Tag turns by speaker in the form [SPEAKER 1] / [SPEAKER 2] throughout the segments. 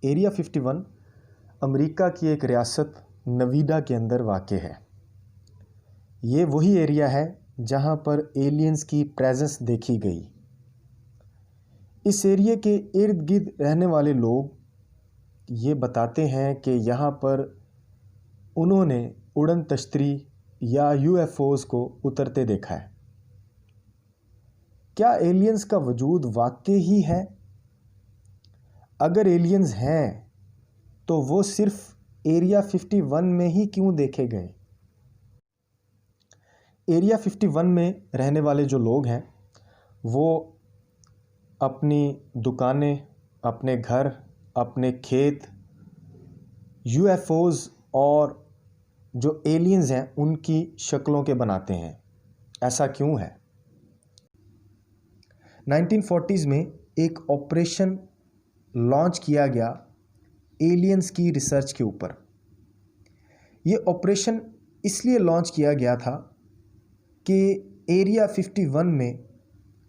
[SPEAKER 1] Area 51 America की एक रियासत नवीडा के अंदर वाक़ है। ये वही एरिया है जहाँ पर एलियंस की प्रेजेंस देखी गई। इस एरिया के इर्द गिर्द रहने वाले लोग ये बताते हैं कि यहाँ पर उन्होंने उड़न तश्तरी या यूएफओज को उतरते देखा है। क्या एलियंस का वजूद वाकई ही है? अगर एलियंस हैं तो वो सिर्फ एरिया 51 में ही क्यों देखे गए? एरिया 51 में रहने वाले जो लोग हैं वो अपनी दुकानें, अपने घर, अपने खेत यूएफओज और जो एलियंस हैं उनकी शक्लों के बनाते हैं। ऐसा क्यों है? 1940s में एक ऑपरेशन लॉन्च किया गया एलियंस की रिसर्च के ऊपर। ये ऑपरेशन इसलिए लॉन्च किया गया था कि एरिया 51 में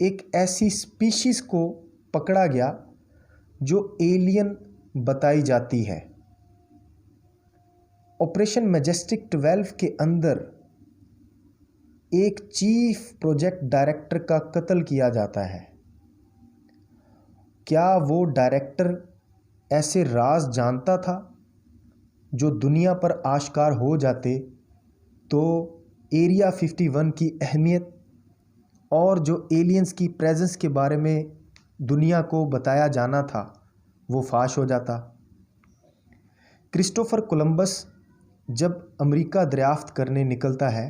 [SPEAKER 1] एक ऐसी स्पीशीज़ को पकड़ा गया जो एलियन बताई जाती है। ऑपरेशन मैजेस्टिक 12 के अंदर एक चीफ प्रोजेक्ट डायरेक्टर का कत्ल किया जाता है। क्या वो डायरेक्टर ऐसे राज जानता था जो दुनिया पर आश्कार हो जाते तो एरिया 51 की अहमियत और जो एलियंस की प्रेजेंस के बारे में दुनिया को बताया जाना था वो फाश हो जाता? क्रिस्टोफर कोलंबस जब अमेरिका दरियाफ्त करने निकलता है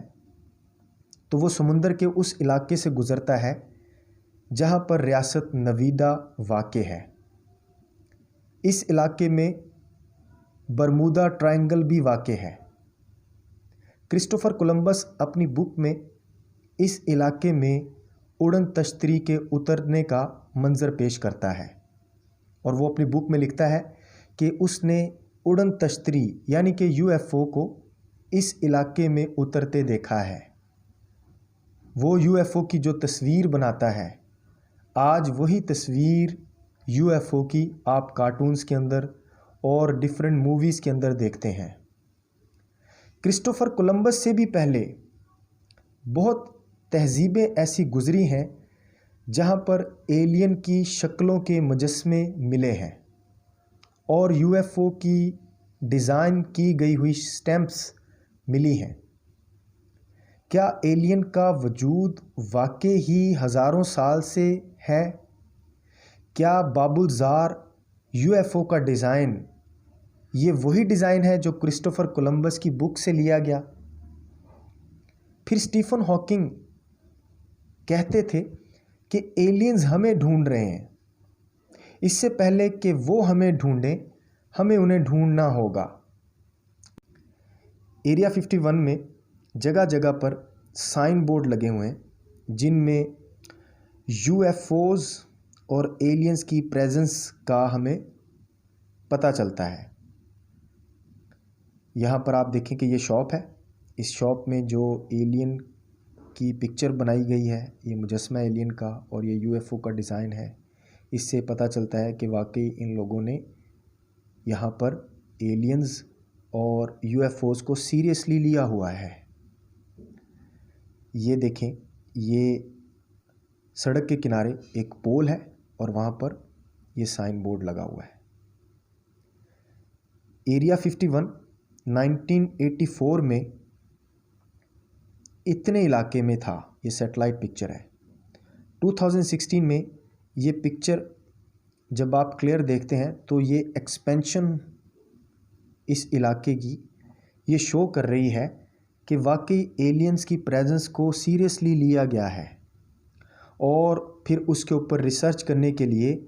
[SPEAKER 1] तो वो समुंदर के उस इलाके से गुज़रता है जहाँ पर रियासत नवीडा वाक़ है। इस इलाके में बरमूदा ट्रायंगल भी वाक़ है। क्रिस्टोफर कोलंबस अपनी बुक में इस इलाके में उड़न तश्तरी के उतरने का मंजर पेश करता है और वो अपनी बुक में लिखता है कि उसने उड़न तश्तरी यानी कि यूएफओ को इस इलाके में उतरते देखा है। वो यूएफओ की जो तस्वीर बनाता है, आज वही तस्वीर यूएफओ की आप कार्टून्स के अंदर और डिफरेंट मूवीज़ के अंदर देखते हैं। क्रिस्टोफर कोलंबस से भी पहले बहुत तहजीबें ऐसी गुजरी हैं जहाँ पर एलियन की शक्लों के मुजस्मे मिले हैं और यूएफओ की डिज़ाइन की गई हुई स्टैम्प्स मिली हैं। क्या एलियन का वजूद वाकई ही हज़ारों साल से है? क्या बाबुलजार यूएफओ का डिज़ाइन ये वही डिज़ाइन है जो क्रिस्टोफर कोलंबस की बुक से लिया गया? फिर स्टीफन हॉकिंग कहते थे कि एलियंस हमें ढूंढ रहे हैं। इससे पहले कि वो हमें ढूंढें, हमें उन्हें ढूंढना होगा। एरिया 51 में जगह जगह पर साइन बोर्ड लगे हुए हैं जिनमें यूएफओज और एलियंस की प्रेजेंस का हमें पता चलता है। यहाँ पर आप देखें कि ये शॉप है। इस शॉप में जो एलियन की पिक्चर बनाई गई है, ये मुजस्मा एलियन का और ये यूएफओ का डिज़ाइन है। इससे पता चलता है कि वाकई इन लोगों ने यहाँ पर एलियंस और यूएफओज को सीरियसली लिया हुआ है। ये देखें, ये सड़क के किनारे एक पोल है और वहाँ पर ये साइन बोर्ड लगा हुआ है। एरिया 51 1984 में इतने इलाके में था। ये सैटेलाइट पिक्चर है। 2016 में ये पिक्चर जब आप क्लियर देखते हैं तो ये एक्सपेंशन इस इलाके की ये शो कर रही है कि वाकई एलियंस की प्रेजेंस को सीरियसली लिया गया है और फिर उसके ऊपर रिसर्च करने के लिए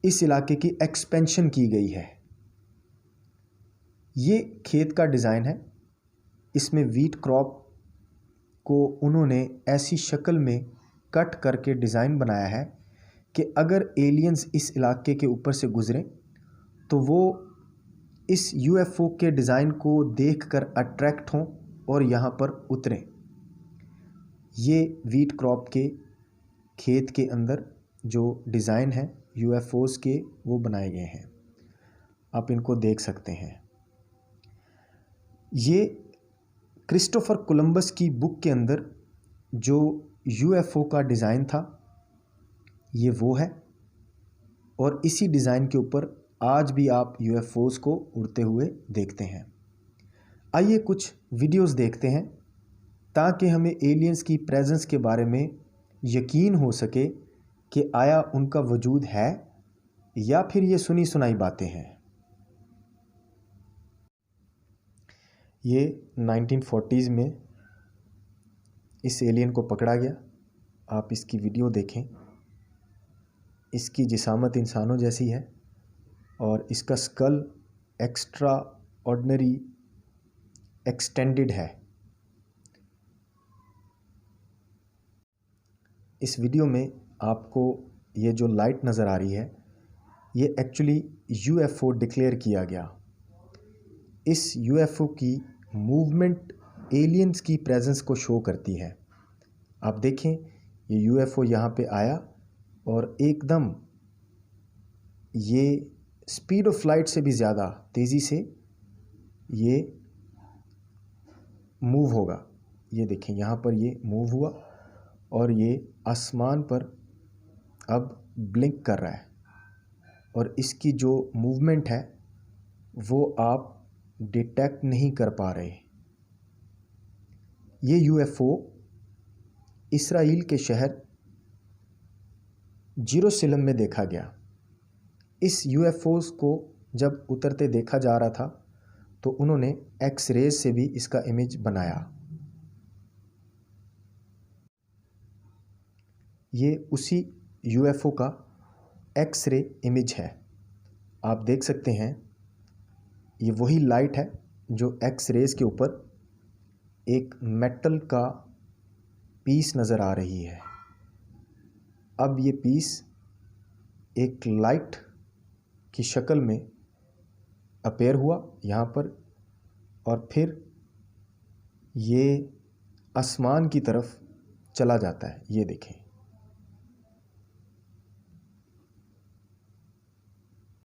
[SPEAKER 1] इस इलाके की एक्सपेंशन की गई है। ये खेत का डिज़ाइन है। इसमें वीट क्रॉप को उन्होंने ऐसी शक्ल में कट करके डिज़ाइन बनाया है कि अगर एलियंस इस इलाके के ऊपर से गुज़रें तो वो इस यूएफओ के डिज़ाइन को देखकर अट्रैक्ट हों और यहाँ पर उतरें। ये वीट क्रॉप के खेत के अंदर जो डिज़ाइन है यूएफओज के वो बनाए गए हैं। आप इनको देख सकते हैं। ये क्रिस्टोफर कोलंबस की बुक के अंदर जो यूएफओ का डिज़ाइन था ये वो है, और इसी डिज़ाइन के ऊपर आज भी आप यूएफओस को उड़ते हुए देखते हैं। आइए कुछ वीडियोस देखते हैं ताकि हमें एलियंस की प्रेजेंस के बारे में यकीन हो सके कि आया उनका वजूद है या फिर ये सुनी सुनाई बातें हैं। ये 1940s में इस एलियन को पकड़ा गया। आप इसकी वीडियो देखें। इसकी जिसामत इंसानों जैसी है और इसका स्कल एक्स्ट्रा ऑर्डिनरी एक्सटेंडेड है। इस वीडियो में आपको ये जो लाइट नज़र आ रही है ये एक्चुअली यूएफओ डिक्लेयर किया गया। इस यूएफओ की मूवमेंट एलियंस की प्रेजेंस को शो करती है। आप देखें ये यूएफओ यहाँ पे आया और एकदम ये स्पीड ऑफ लाइट से भी ज़्यादा तेज़ी से ये मूव होगा। ये देखें यहाँ पर ये मूव हुआ और ये आसमान पर अब ब्लिंक कर रहा है और इसकी जो मूवमेंट है वो आप डिटेक्ट नहीं कर पा रहे। ये यूएफओ इसराइल के शहर जेरूशलेम में देखा गया। इस यूएफओस को जब उतरते देखा जा रहा था तो उन्होंने एक्स रेज से भी इसका इमेज बनाया। ये उसी यूएफओ का एक्स रे इमेज है। आप देख सकते हैं ये वही लाइट है जो एक्स रेज के ऊपर एक मेटल का पीस नज़र आ रही है। अब ये पीस एक लाइट की शक्ल में अपीयर हुआ यहाँ पर और फिर ये आसमान की तरफ चला जाता है। ये देखें।